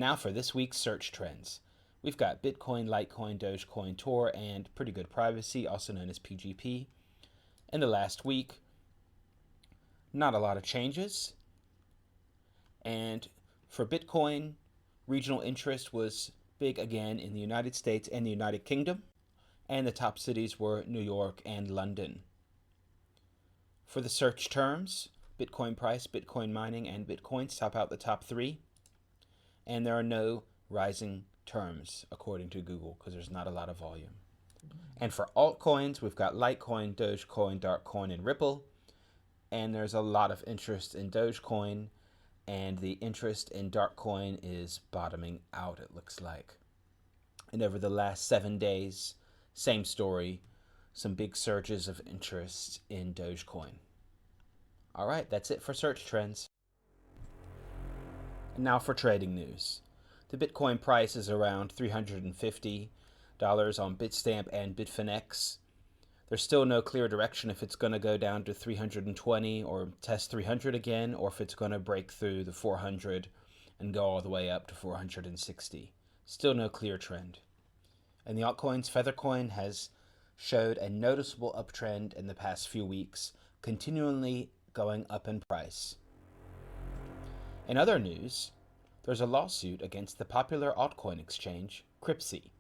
now for this week's search trends. We've got Bitcoin, Litecoin, Dogecoin, Tor, and Pretty Good Privacy, also known as PGP. In the last week, not a lot of changes. And for Bitcoin, regional interest was big again in the United States and the United Kingdom, and the top cities were New York and London. For the search terms, Bitcoin price, Bitcoin mining, and Bitcoins top out the top three. And there are no rising terms according to Google because there's not a lot of volume. And for altcoins, we've got Litecoin, Dogecoin, Darkcoin, and Ripple. And there's a lot of interest in Dogecoin, and the interest in Darkcoin is bottoming out, it looks like. And over the last 7 days, same story, some big surges of interest in Dogecoin. All right, that's it for search trends. And now for trading news. The Bitcoin price is around $350 on Bitstamp and Bitfinex. There's still no clear direction if it's going to go down to 320 or test 300 again, or if it's going to break through the 400 and go all the way up to 460. Still no clear trend. And the altcoins, Feathercoin has showed a noticeable uptrend in the past few weeks, continually going up in price. In other news, there's a lawsuit against the popular altcoin exchange, Cryptsy.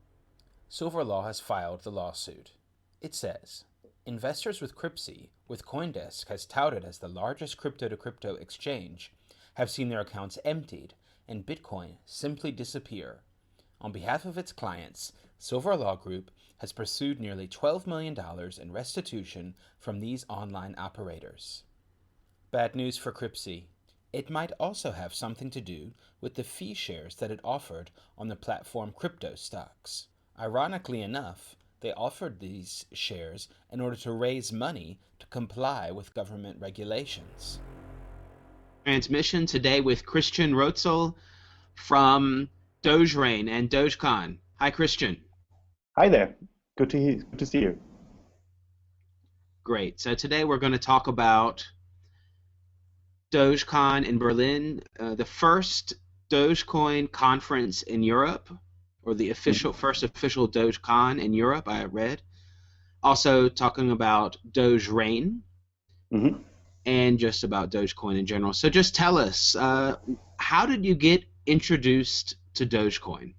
Silverlaw has filed the lawsuit. It says, investors with Cryptsy, with CoinDesk has touted as the largest crypto-to-crypto exchange, have seen their accounts emptied and Bitcoin simply disappear. On behalf of its clients, Silverlaw Group has pursued nearly $12 million in restitution from these online operators. Bad news for Cryptsy. It might also have something to do with the fee shares that it offered on the platform Crypto Stocks. Ironically enough, they offered these shares in order to raise money to comply with government regulations. Transmission today with Christian Rotzel from Doge Rain and Dogecon. Hi, Christian. Hi there. Good to see you. Great. So today we're going to talk about Dogecon in Berlin, the first Dogecoin conference in Europe, or the first official Dogecon in Europe, I read. Also talking about Doge Rain, and just about Dogecoin in general. So just tell us, how did you get introduced to Dogecoin?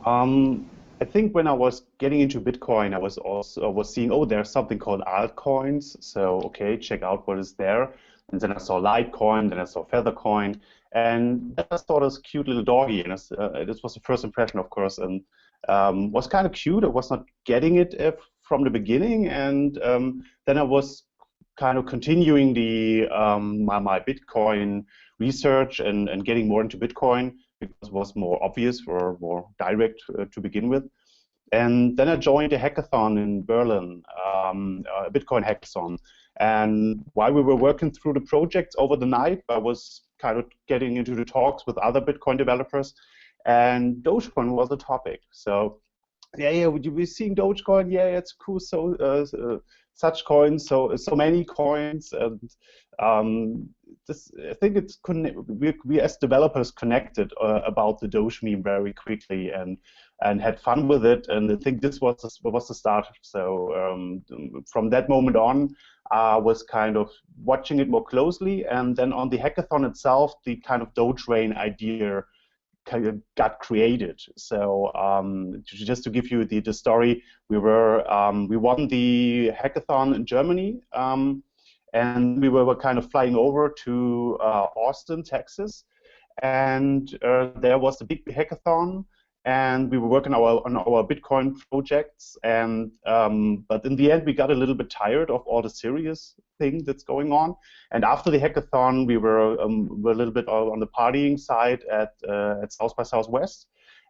I think when I was getting into Bitcoin, I was seeing, oh, there's something called altcoins. So okay, check out what is there. And then I saw Litecoin, then I saw Feathercoin, and I saw this cute little doggy. And this was the first impression, of course, and was kind of cute. I was not getting it from the beginning, and then I was kind of continuing the my Bitcoin research and getting more into Bitcoin because it was more obvious or more direct to begin with. And then I joined a hackathon in Berlin, a Bitcoin hackathon. And while we were working through the projects over the night, I was kind of getting into the talks with other Bitcoin developers, and Dogecoin was a topic. So, yeah, would you be seeing Dogecoin? Yeah, it's cool. So, such coins, so many coins, and I think it's we as developers connected about the Doge meme very quickly and had fun with it, and I think this was the start. So from that moment on, I was kind of watching it more closely, and then on the hackathon itself, the kind of Doge Rain idea kind of got created. So just to give you the story, we won the hackathon in Germany, and we were kind of flying over to Austin, Texas, and there was a big hackathon, and we were working on our Bitcoin projects, and but in the end we got a little bit tired of all the serious thing that's going on, and after the hackathon we were a little bit on the partying side at South by Southwest,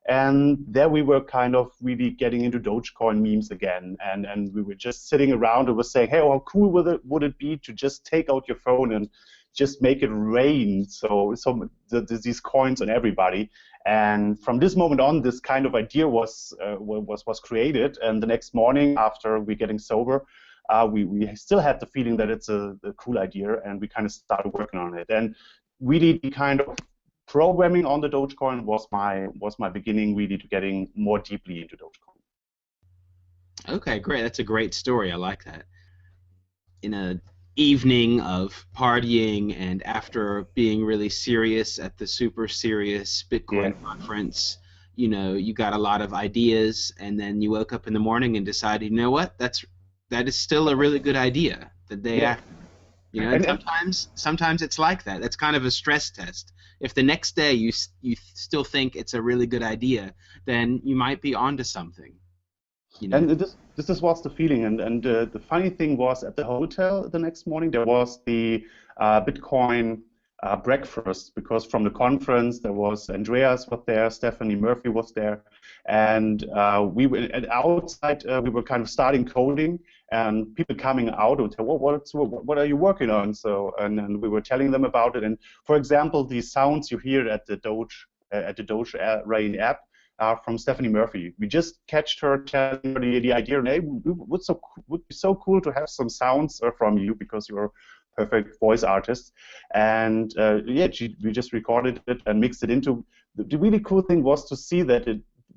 and there we were kind of really getting into Dogecoin memes again, and we were just sitting around and was saying, hey, how cool would it be to just take out your phone and just make it rain these coins on everybody. And from this moment on, this kind of idea was created. And the next morning, after we getting sober, we still had the feeling that it's a cool idea, and we kind of started working on it. And really, the kind of programming on the Dogecoin was my beginning really to getting more deeply into Dogecoin. Okay, great. That's a great story. I like that. In a evening of partying and after being really serious at the super serious Bitcoin conference, you know, you got a lot of ideas, and then you woke up in the morning and decided, you know what, that is still a really good idea the day after. You know, and sometimes it's like that. That's kind of a stress test. If the next day you still think it's a really good idea, then you might be onto something. You know? And this was the feeling, and the funny thing was at the hotel the next morning there was the Bitcoin breakfast, because from the conference there was Andreas was there, Stephanie Murphy was there, and we were outside. We were kind of starting coding, and people coming out would say, well, what are you working on? So and we were telling them about it. And for example, the sounds you hear at the Doge Rain app are from Stephanie Murphy. We just catched her telling her the idea, hey, would be so cool to have some sounds from you because you're a perfect voice artist. And yeah, we just recorded it and mixed it into. The really cool thing was to see that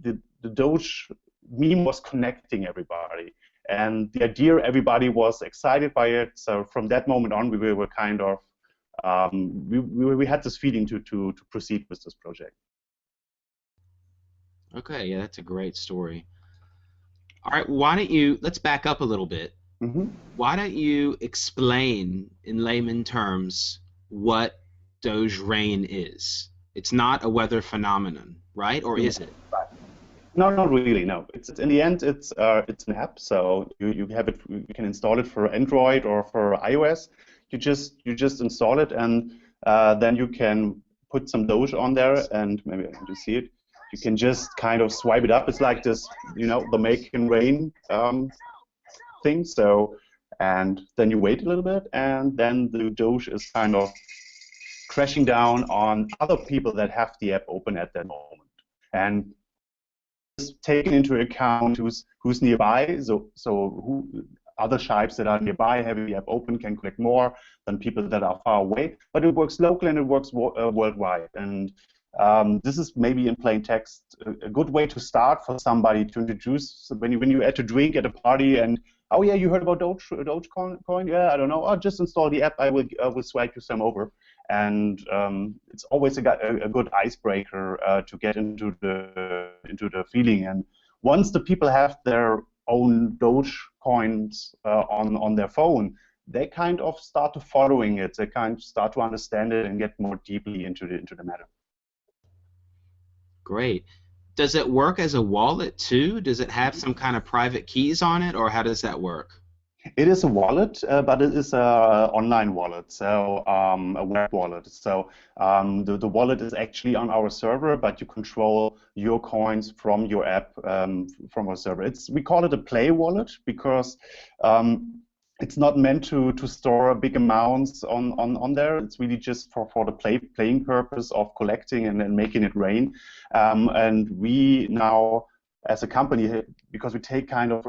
the Doge meme was connecting everybody. And the idea, everybody was excited by it. So from that moment on, we were kind of, we had this feeling to proceed with this project. Okay, yeah, that's a great story. All right, let's back up a little bit. Mm-hmm. Why don't you explain in layman terms what Doge Rain is? It's not a weather phenomenon, right? Or is it? No, not really. No, it's in the end it's an app. So you have it. You can install it for Android or for iOS. You just install it, and then you can put some Doge on there, and maybe I can just see it. You can just kind of swipe it up. It's like this, you know, the Make and Rain thing. So, and then you wait a little bit, and then the Doge is kind of crashing down on other people that have the app open at that moment. And taken into account who's nearby, so who other shipes that are nearby having the app open can collect more than people that are far away. But it works locally and it works worldwide. And this is maybe in plain text a good way to start for somebody to introduce when you add a drink at a party and, oh yeah, you heard about Dogecoin? Yeah, I don't know. Oh, just install the app. I will swipe you some over. And it's always a good icebreaker to get into the feeling. And once the people have their own Doge coins on their phone, they kind of start to following it. They kind of start to understand it and get more deeply into the matter. Great. Does it work as a wallet too? Does it have some kind of private keys on it, or how does that work? It is a wallet, but it is an online wallet, so a web wallet. So the wallet is actually on our server, but you control your coins from your app from our server. We call it a play wallet because it's not meant to store big amounts on there. It's really just for the playing purpose of collecting and then making it rain. And we now, as a company, because we take kind of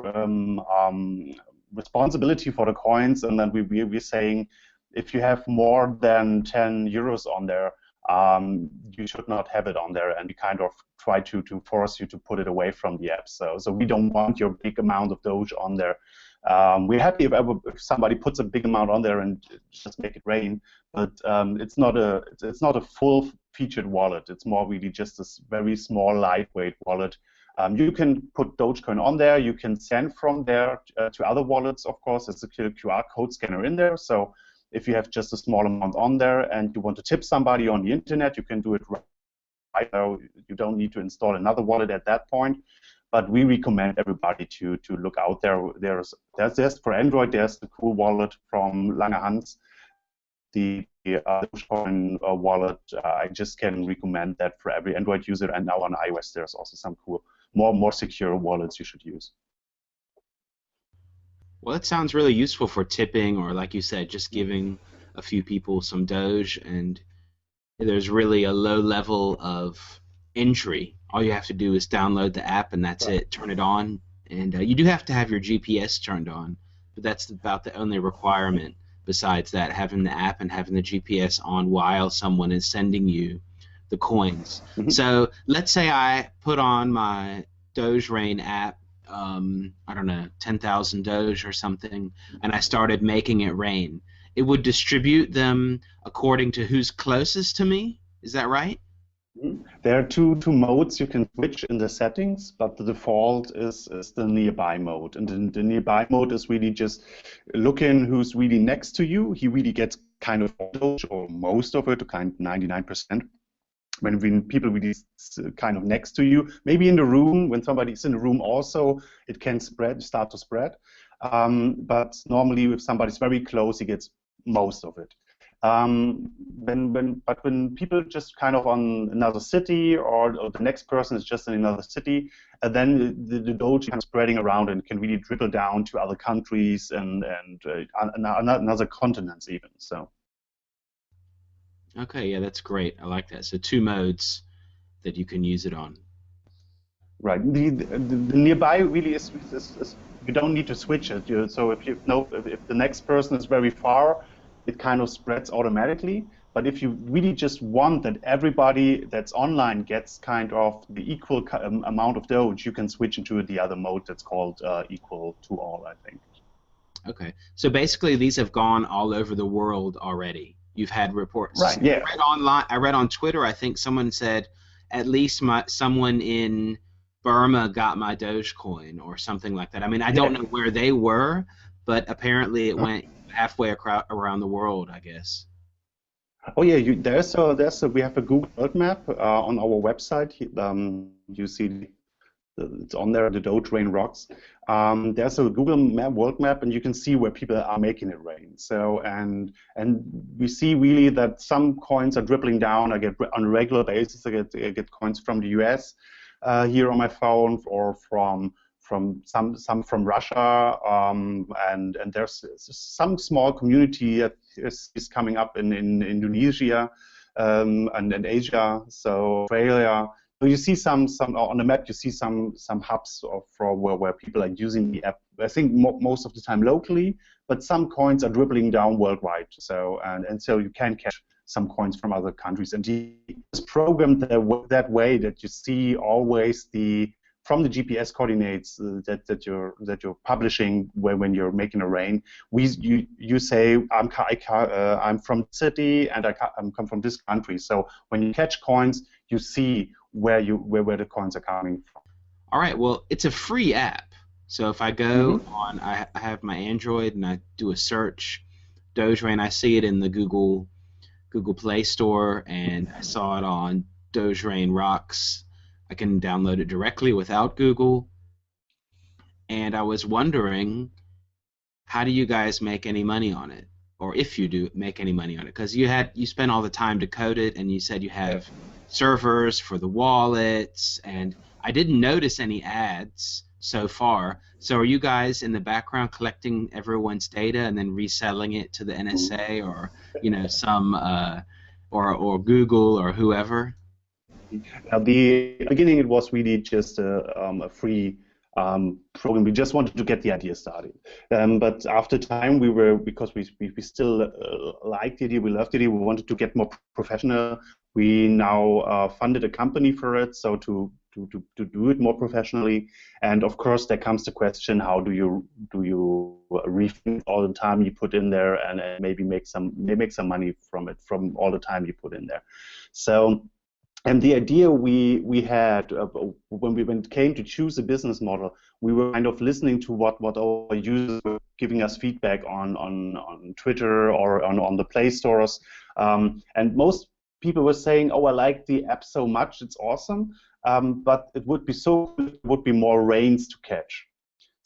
responsibility for the coins, and then we're saying if you have more than 10 euros on there, you should not have it on there, and we kind of try to force you to put it away from the app. So we don't want your big amount of Doge on there. We're happy if somebody puts a big amount on there and just make it rain, but it's not a full-featured wallet. It's more really just this very small, lightweight wallet. You can put Dogecoin on there. You can send from there to other wallets, of course. There's a QR code scanner in there. So if you have just a small amount on there and you want to tip somebody on the internet, you can do it right now. You don't need to install another wallet at that point. But we recommend everybody to look out there. There's for Android, there's the cool wallet from Lange Hans. The Dogecoin wallet, I just can recommend that for every Android user. And now on iOS, there's also some cool, more secure wallets you should use. Well, it sounds really useful for tipping, or like you said, just giving a few people some Doge, and there's really a low level of entry. All you have to do is download the app, and that's it. Turn it on, and you do have to have your GPS turned on, but that's about the only requirement. Besides that, having the app and having the GPS on while someone is sending you the coins. Mhm. So let's say I put on my Doge Rain app, I don't know, 10,000 Doge or something, and I started making it rain. It would distribute them according to who's closest to me. Is that right? There are two modes you can switch in the settings, but the default is the nearby mode. And the nearby mode is really just looking who's really next to you. He really gets kind of Doge, or most of it, kind of 99%. When people really kind of next to you, maybe in the room, when somebody's in the room also, it can start to spread. But normally, if somebody's very close, he gets most of it. When people just kind of on another city, or the next person is just in another city, then the Doge is spreading around and can really dribble down to other countries and another continents even. So. Okay, yeah, that's great. I like that. So two modes that you can use it on. Right. The nearby really is you don't need to switch it. So if you know if the next person is very far, it kind of spreads automatically. But if you really just want that everybody that's online gets kind of the equal amount of Doge, you can switch into the other mode that's called equal to all, I think. Okay. So basically these have gone all over the world already. You've had reports. Right. Yeah. I read on Twitter, I think someone said at least someone in Burma got my Dogecoin or something like that. I mean, I don't know where they were, but apparently it went halfway around the world, I guess. Oh yeah, we have a Google World Map on our website. You see it's on there, the Doge Rain rocks. There's a Google World Map, and you can see where people are making it rain. So and we see really that some coins are dribbling down. I get on a regular basis. I get coins from the US here on my phone, or from some from Russia, and there's some small community that is coming up in Indonesia and Asia, so Australia. So you see some on the map. You see some hubs where people are using the app. I think most of the time locally, but some coins are dribbling down worldwide. So and so you can catch some coins from other countries, and it's programmed that way that you see always from the GPS coordinates that you're publishing when you're making a rain. You say I'm from the city and I come from this country. So when you catch coins, you see where the coins are coming from. All right. Well, it's a free app. So if I go on, I have my Android and I do a search, Dogerain. I see it in the Google Play Store, and I saw it on Dogerain Rocks. I can download it directly without Google. And I was wondering, how do you guys make any money on it? Or if you do make any money on it? Because you spent all the time to code it, and you said you have servers for the wallets, and I didn't notice any ads so far. So are you guys in the background collecting everyone's data and then reselling it to the NSA or some or Google or whoever? At the beginning, it was really just a free program. We just wanted to get the idea started. But after time, because we still liked the idea, we loved the idea, we wanted to get more professional. We now funded a company for it, so to do it more professionally. And of course, there comes the question: how do you refund all the time you put in there, and maybe make some money from it, from all the time you put in there? So. And the idea we had when it came to choose a business model, we were kind of listening to what our users were giving us feedback on Twitter or on the Play stores, and most people were saying, "Oh, I like the app so much, it's awesome, but it would be more rains to catch."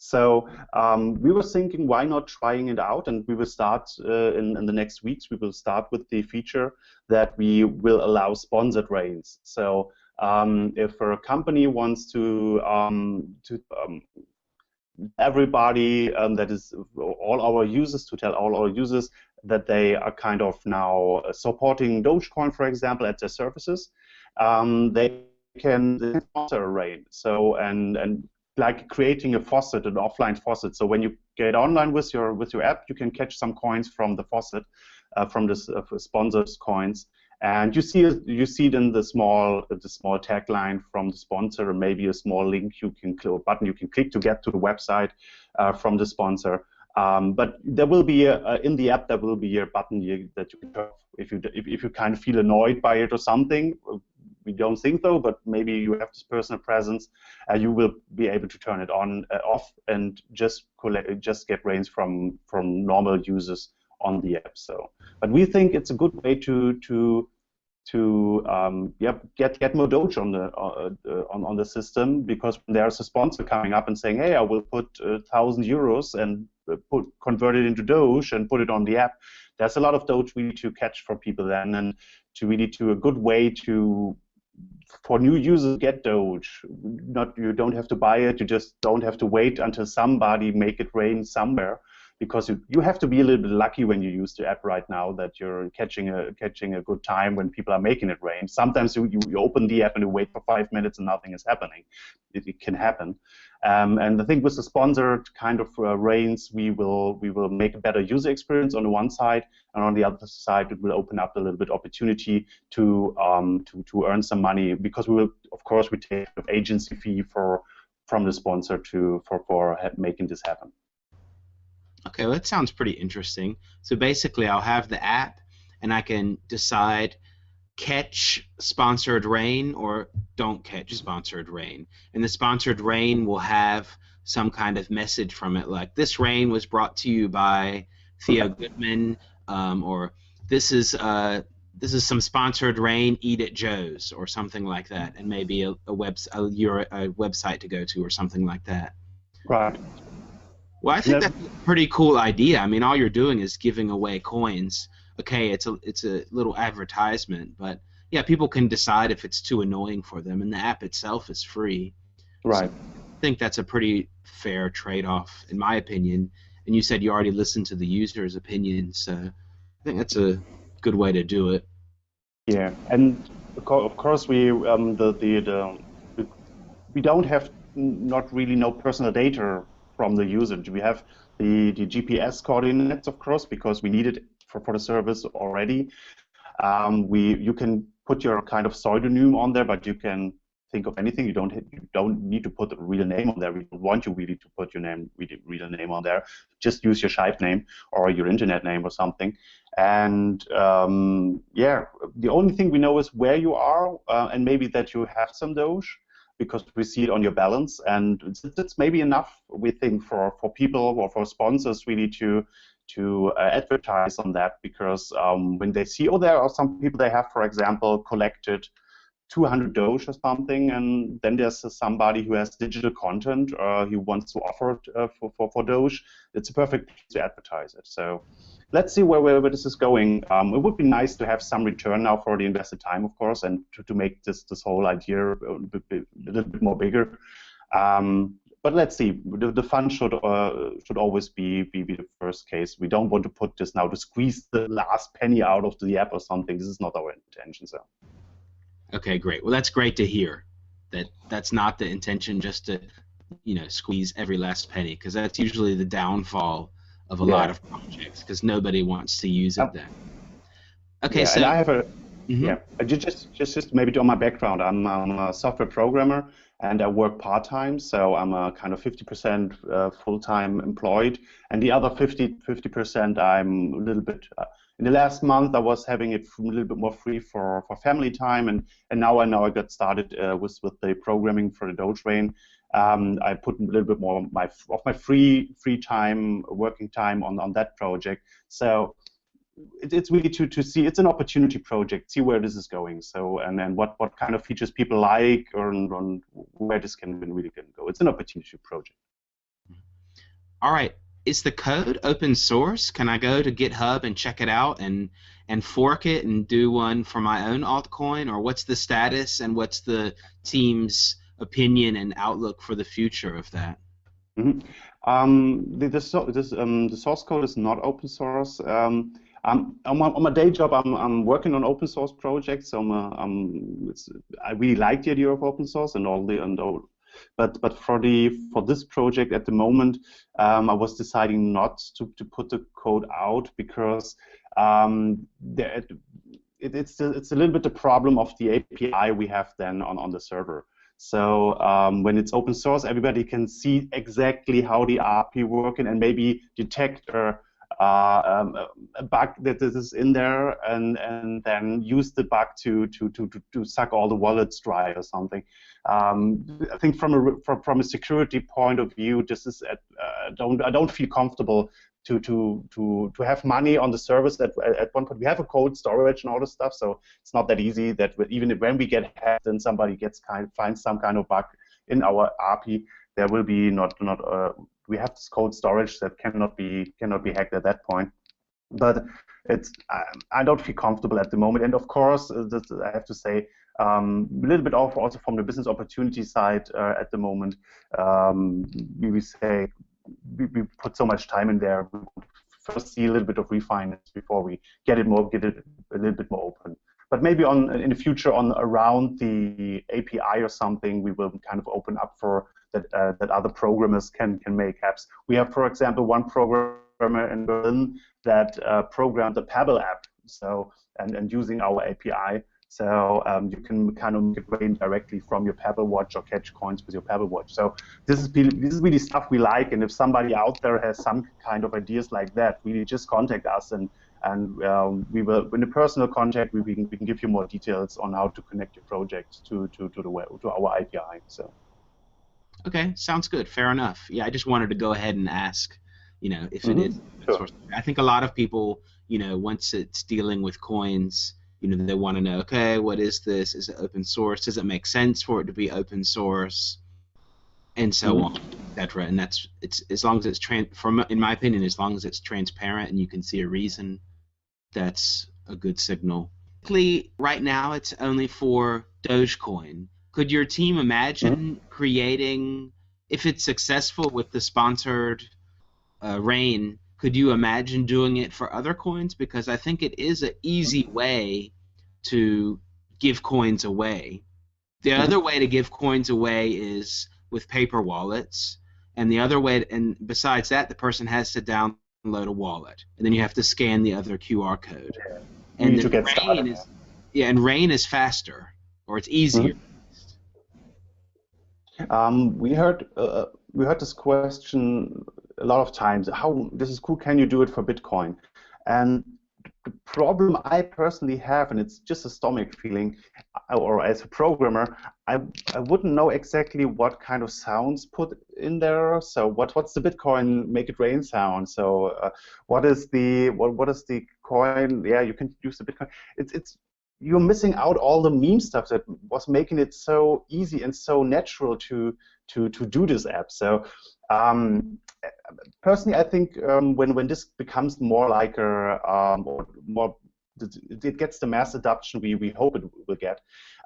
So we were thinking, why not trying it out? And we will start in the next weeks. We will start with the feature that we will allow sponsored rains. So if a company wants to everybody that is all our users, to tell all our users that they are kind of now supporting Dogecoin, for example, at their services, they can sponsor a rain. So and like creating a faucet, an offline faucet. So when you get online with your app, you can catch some coins from the faucet, from this sponsored coins, And you see it in the small tagline from the sponsor, maybe a small link you can button you can click to get to the website from the sponsor. But there will be in the app there will be a button that you can turn off if you kind of feel annoyed by it or something. We don't think though, but maybe you have this personal presence, you will be able to turn it on off and just get rains from normal users on the app. So, but we think it's a good way to get more Doge on the system, because when there's a sponsor coming up and saying, hey, I will put €1,000 and convert it into Doge and put it on the app, there's a lot of Doge we need to catch for people then, and we need a good way for new users to get Doge. You don't have to buy it, you just don't have to wait until somebody make it rain somewhere, because you have to be a little bit lucky when you use the app right now that you're catching a good time when people are making it rain. Sometimes you open the app and you wait for 5 minutes and nothing is happening. It can happen. And I think with the sponsored kind of rains, we will make a better user experience on the one side, and on the other side, it will open up a little bit opportunity to earn some money, because we will, of course, we take an agency fee from the sponsor for making this happen. Okay, well, that sounds pretty interesting. So basically, I'll have the app, and I can decide catch sponsored rain or don't catch sponsored rain. And the sponsored rain will have some kind of message from it, like this rain was brought to you by Theo Goodman, or this is some sponsored rain, eat at Joe's, or something like that, and maybe a website to go to or something like that. Right. Well, I think that's a pretty cool idea. I mean, all you're doing is giving away coins. Okay, it's a little advertisement, but yeah, people can decide if it's too annoying for them, and the app itself is free. Right. So I think that's a pretty fair trade-off, in my opinion. And you said you already listened to the users' opinions, so I think that's a good way to do it. Yeah, and of course we don't have not really no personal data from the user. We have the GPS coordinates, of course, because we need it for the service already. You can put your kind of pseudonym on there, but you can think of anything. You don't need to put a real name on there. We don't want you really to put your real name on there. Just use your Skype name or your internet name or something. And yeah, the only thing we know is where you are, and maybe that you have some Doge, because we see it on your balance, and that's maybe enough, we think, for people or for sponsors really to advertise on that, because when they see, oh, there are some people, they have, for example, collected 200 Doge or something, and then there's somebody who has digital content who wants to offer it for Doge, it's a perfect place to advertise it. So let's see where this is going. It would be nice to have some return now for the invested time, of course, and to make this whole idea a little bit more bigger. But let's see. The fun should always be the first case. We don't want to put this now to squeeze the last penny out of the app or something. This is not our intention. So. Okay, great. Well, that's great to hear. That's not the intention, just to squeeze every last penny, because that's usually the downfall of a lot of projects, because nobody wants to use it then. Okay, so and I have just maybe on my background. I'm a software programmer and I work part-time, so I'm a kind of 50% full-time employed, and the other 50% I'm a little bit. In the last month, I was having it a little bit more free for family time, and now I got started with the programming for the Doge Rain. I put a little bit more of my free time, working time on that project. So it's really to see, it's an opportunity project, see where this is going. So and then what kind of features people like, or where this can really go. It's an opportunity project. All right. Is the code open source? Can I go to GitHub and check it out and fork it and do one for my own altcoin, or what's the status and what's the team's opinion and outlook for the future of that? Mm-hmm. The source code is not open source. On my day job, I'm working on open source projects. So I really like the idea of open source and all. But for this project at the moment, I was deciding not to put the code out, because it's a little bit the problem of the API we have then on the server. So when it's open source, everybody can see exactly how the API working and maybe detect a bug that is in there, and then use the bug to suck all the wallets dry or something. I think from a security point of view, this is I don't feel comfortable to have money on the servers. At one point we have a cold storage and all this stuff, so it's not that easy that even when we get hacked and somebody finds some kind of bug in our API, there will be we have this cold storage that cannot be hacked at that point. But I don't feel comfortable at the moment, and of course I have to say a little bit also from the business opportunity side at the moment. We say we put so much time in there. We first see a little bit of refinance before we get it a little bit more open. But maybe in the future, around the API or something, we will kind of open up for that other programmers can make apps. We have, for example, one programmer in Berlin that programmed a Pebble app, so and using our API. So you can kind of make it rain directly from your Pebble Watch or catch coins with your Pebble Watch. So this is really stuff we like, and if somebody out there has some kind of ideas like that, really just contact us, and we will, in a personal contact, we can give you more details on how to connect your project to our API. So. Okay, sounds good. Fair enough. Yeah, I just wanted to go ahead and ask, if it is open source. I think a lot of people, once it's dealing with coins, they want to know, okay, what is this? Is it open source? Does it make sense for it to be open source? And so on, etc. And it's as long as it's in my opinion, as long as it's transparent and you can see a reason, that's a good signal. Right now, it's only for Dogecoin. Could your team imagine creating, if it's successful with the sponsored Rain, could you imagine doing it for other coins? Because I think it is an easy way to give coins away. The other way to give coins away is with paper wallets, and the other way, and besides that, the person has to download a wallet, and then you have to scan the other QR code. Yeah. And then Rain is faster, or it's easier. We heard this question a lot of times. How this is cool? Can you do it for Bitcoin? And the problem I personally have, and it's just a stomach feeling, or as a programmer, I wouldn't know exactly what kind of sounds put in there. So what's the Bitcoin make it rain sound? So what is the coin? Yeah, you can use the Bitcoin. You're missing out all the meme stuff that was making it so easy and so natural to do this app. So personally, I think when this becomes more like it gets the mass adoption we hope it will get,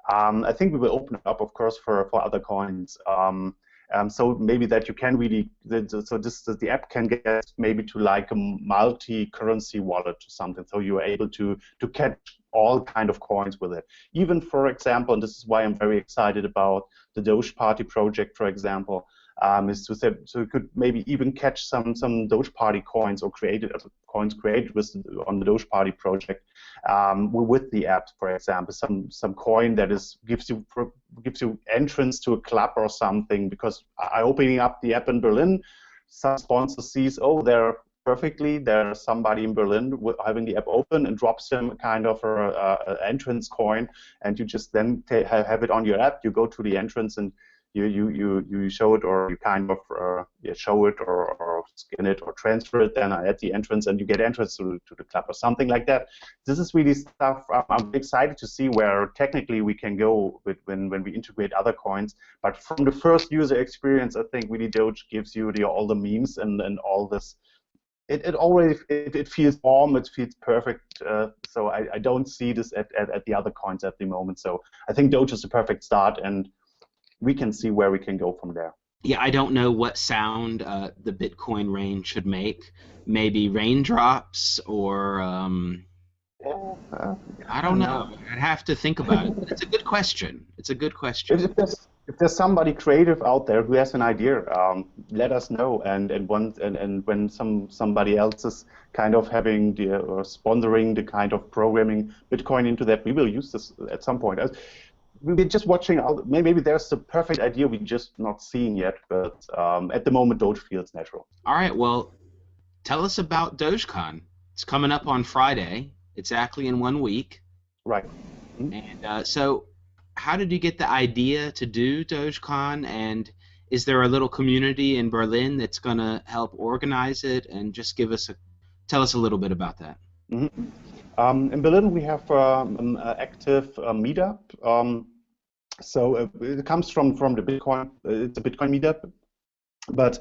I think we will open it up, of course, for other coins. So maybe that you can really, the app can get maybe to like a multi-currency wallet or something. So you're able to catch all kind of coins with it. Even, for example, and this is why I'm very excited about the Doge Party project, for example, is to say, so you could maybe even catch some Doge Party coins or coins created on the Doge Party project with the app, for example, some coin that gives you entrance to a club or something, because opening up the app in Berlin, some sponsor sees, oh, there's somebody in Berlin having the app open, and drops him kind of an entrance coin, and you just then have it on your app. You go to the entrance and you show it, or you kind of show it or scan it or transfer it then at the entrance, and you get entrance to the club or something like that. This is really stuff I'm excited to see where technically we can go when we integrate other coins. But from the first user experience, I think really Doge gives you all the memes and all this. It feels warm, it feels perfect, so I don't see this at the other coins at the moment. So I think Doge is a perfect start, and we can see where we can go from there. Yeah, I don't know what sound the Bitcoin Rain should make. Maybe raindrops, or I don't know. I'd have to think about it. It's a good question. It's a good question. If there's somebody creative out there who has an idea, let us know. And when somebody else is kind of having or sponsoring the kind of programming Bitcoin into that, we will use this at some point. We're just watching out. Maybe there's the perfect idea we're just not seeing yet, but at the moment, Doge feels natural. All right, well, tell us about DogeCon. It's coming up on Friday, exactly in 1 week. Right. And so how did you get the idea to do DogeCon, and is there a little community in Berlin that's going to help organize it? And just tell us a little bit about that. In Berlin, we have an active meetup. So it comes from the Bitcoin. It's a Bitcoin meetup, but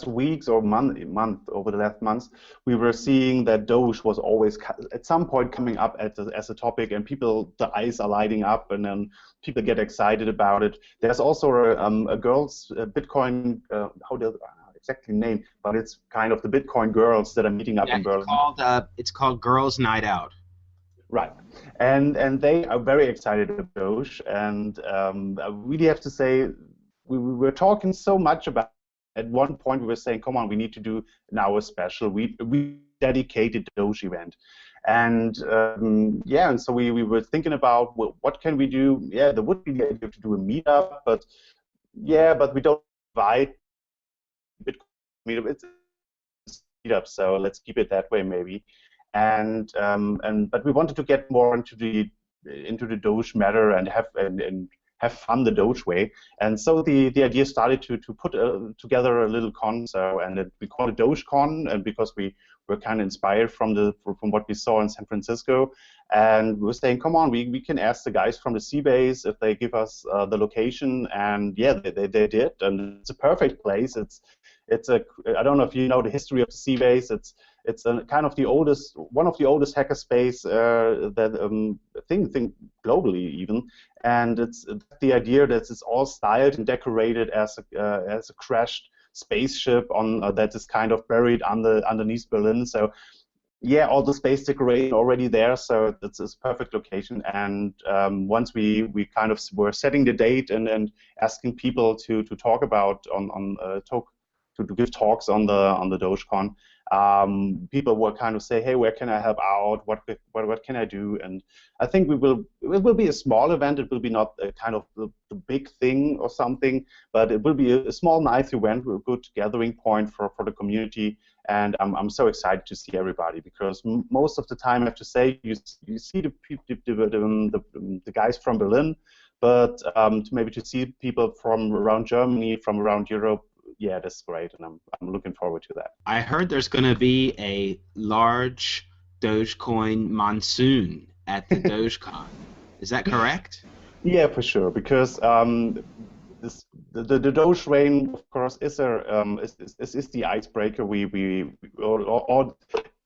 weeks or month over the last months, we were seeing that Doge was always at some point coming up as a topic, and the eyes are lighting up, and then people get excited about it. There's also a girls Bitcoin, how do exactly name, but it's kind of the Bitcoin girls that are meeting up in Berlin. It's called Girls Night Out. Right, and they are very excited about Doge, and I really have to say we were talking so much about. At one point, we were saying, "Come on, we need to do now a special. We dedicated Doge event," and and so we were thinking about what can we do. Yeah, there would be the idea to do a meetup, but we don't invite Bitcoin meetup. It's a meetup, so let's keep it that way maybe. But we wanted to get more into the Doge matter and have fun the Doge way, and so the idea started to put together a little con. We call it Dogecon, and because we were kind of inspired from what we saw in San Francisco, and we were saying, come on, we can ask the guys from the Seabase if they give us the location, and yeah, they did, and it's a perfect place. I don't know if you know the history of the Seabase. It's kind of one of the oldest hackerspace thing globally even, and it's the idea that it's all styled and decorated as a crashed spaceship that is kind of buried underneath Berlin. So yeah, all the space decoration already there, so it's a perfect location. And once we kind of were setting the date and asking people to talk about to give talks on the Dogecon, people will kind of say, hey, where can I help out? What can I do? And I think it will be a small event. It will be not a kind of the big thing or something, but it will be a small, nice event, a good gathering point for the community. And I'm so excited to see everybody, because most of the time, I have to say, you see the guys from Berlin, but to see people from around Germany, from around Europe, yeah, that's great, and I'm looking forward to that. I heard there's going to be a large Dogecoin monsoon at the Dogecon. Is that correct? Yeah, for sure, because the Doge Rain, of course, is the icebreaker. Or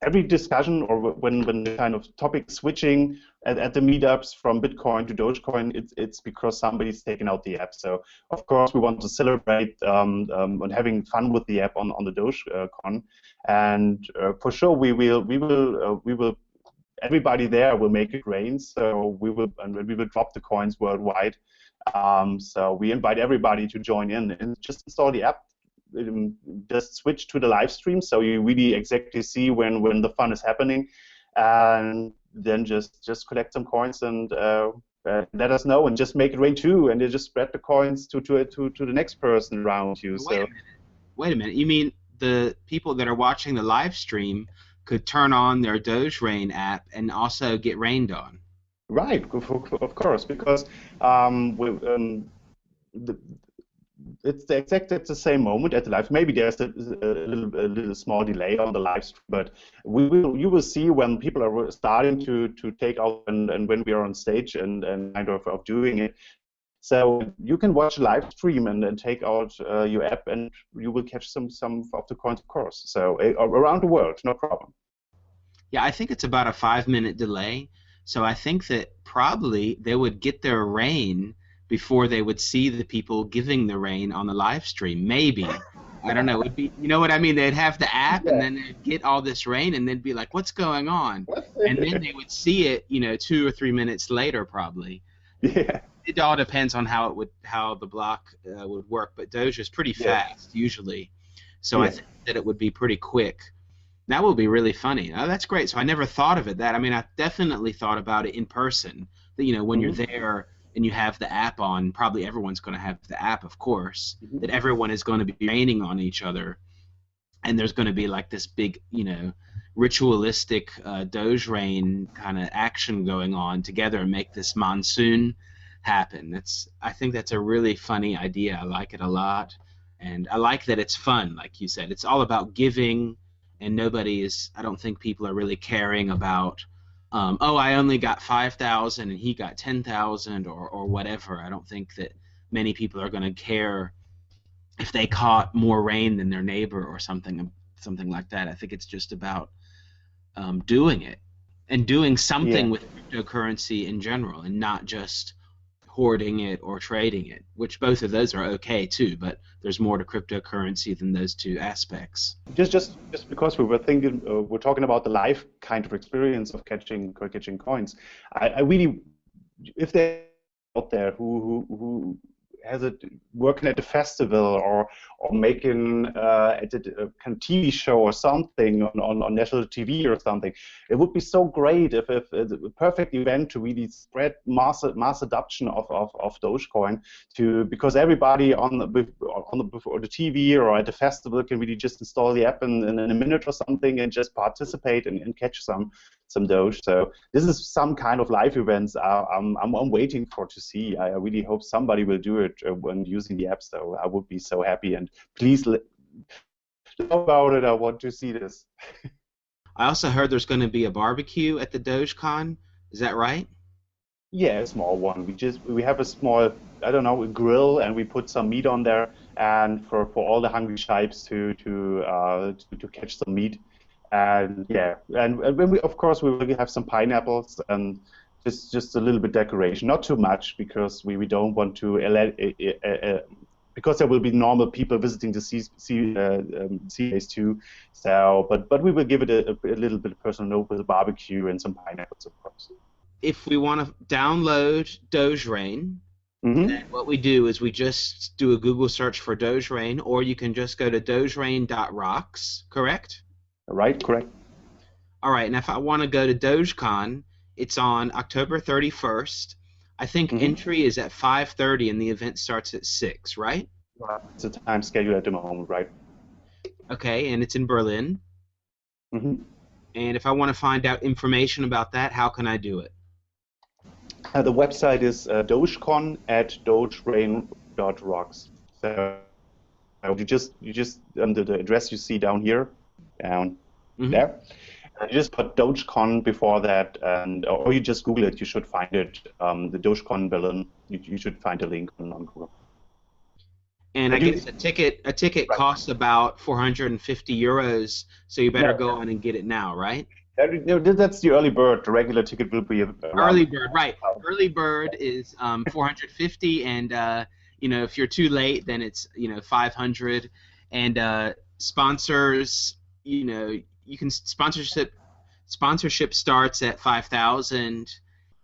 every discussion, or when the kind of topic switching at the meetups from Bitcoin to Dogecoin, it's because somebody's taken out the app. So of course we want to celebrate and having fun with the app on the Dogecon, and for sure we will. Everybody there will make it rain. So we will drop the coins worldwide. So we invite everybody to join in and just install the app. Just switch to the live stream, so you really exactly see when the fun is happening, and then just collect some coins and let us know, and just make it rain too, and you just spread the coins to the next person around you. Wait a minute. You mean the people that are watching the live stream could turn on their Doge Rain app and also get rained on? Right, of course, because it's the same moment at the live. Maybe there's a little small delay on the live stream, but you will see when people are starting to take out and when we are on stage and kind of doing it. So you can watch a live stream and take out your app, and you will catch some of the coins, of course. So around the world, no problem. Yeah, I think it's about a 5-minute delay. So I think that probably they would get their rain before they would see the people giving the rain on the live stream. Maybe. I don't know. It'd be, you know what I mean? They'd have the app, and then they'd get all this rain, and they'd be like, what's going on? And then they would see it, 2 or 3 minutes later, probably. Yeah. it all depends on how the block would work, but Doge is pretty Yeah. fast usually, so I Yeah. think that it would be pretty quick. That would be really funny. Oh, that's great. So I never thought of it that. I mean, I definitely thought about it in person. That when you're Hmm. there and you have the app on, probably everyone's going to have the app, of course. Hmm. That everyone is going to be raining on each other, and there's going to be like this big, ritualistic Doge Rain kind of action going on together and make this monsoon happen. I think that's a really funny idea. I like it a lot, and I like that it's fun. Like you said, it's all about giving, and nobody is. I don't think people are really caring about. Oh, I only got 5,000 and he got 10,000 or whatever. I don't think that many people are going to care if they caught more rain than their neighbor or something like that. I think it's just about doing it and doing something Yeah. with cryptocurrency in general, and not just hoarding it or trading it. Which both of those are okay too, but there's more to cryptocurrency than those two aspects. Just because we were thinking, we're talking about the live kind of experience of catching coins. I really, if they're out there who has it working at a festival or making at a kind of TV show or something on national TV or something, it would be so great if a perfect event to really spread mass adoption of Dogecoin because everybody on the TV or at the festival can really just install the app in a minute or something and just participate and catch some Doge. So this is some kind of live events I'm waiting for to see. I really hope somebody will do it when using the app. So I would be so happy. And please know about it. I want to see this. I also heard there's going to be a barbecue at the Dogecon. Is that right? Yeah, a small one. We have a small, I don't know, a grill, and we put some meat on there, and for all the hungry shipes to catch some meat. And yeah, and when we, of course, we will have some pineapples and just a little bit decoration, not too much because we don't want to because there will be normal people visiting the CAs too. So, but we will give it a little bit of personal note with a barbecue and some pineapples, of course. If we want to download Doge Rain, Mm-hmm. then what we do is we just do a Google search for Doge Rain, or you can just go to dogerain.rocks, correct? Right, correct. All right, and if I want to go to Dogecon, it's on October 31st. I think Mm-hmm. entry is at 5:30 and the event starts at 6, right? It's a time schedule at the moment, right? Okay, and it's in Berlin. Mm-hmm. And if I want to find out information about that, how can I do it? The website is Dogecon at dogerain.rocks. So you just the address you see down here, down there. You just put Dogecon before that, or you just Google it. You should find it. The Dogecon Berlin. You should find a link on Google. And I guess a ticket Right. costs about 450 euros, so you better Yeah. go on and get it now, right? That's the early bird. The regular ticket will be around. Early bird, right? Early bird is 450, and if you're too late, then it's 500. And sponsors, you can sponsorship starts at 5,000,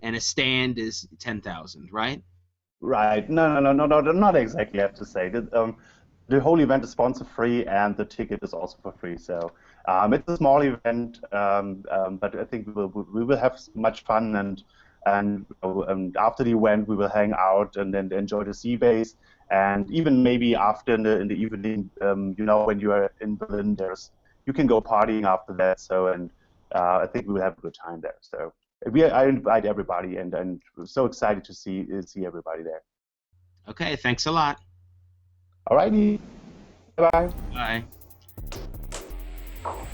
and a stand is 10,000, right? Right. No, not exactly. I have to say the whole event is sponsor free, and the ticket is also for free. So it's a small event, but I think we will have much fun, and after the event we will hang out and then enjoy the sea base, and even maybe after in the evening, when you are in Berlin, you can go partying after that. So I think we will have a good time there. So. I invite everybody, and we're so excited to see everybody there. Okay, thanks a lot. Alrighty, bye bye. Bye.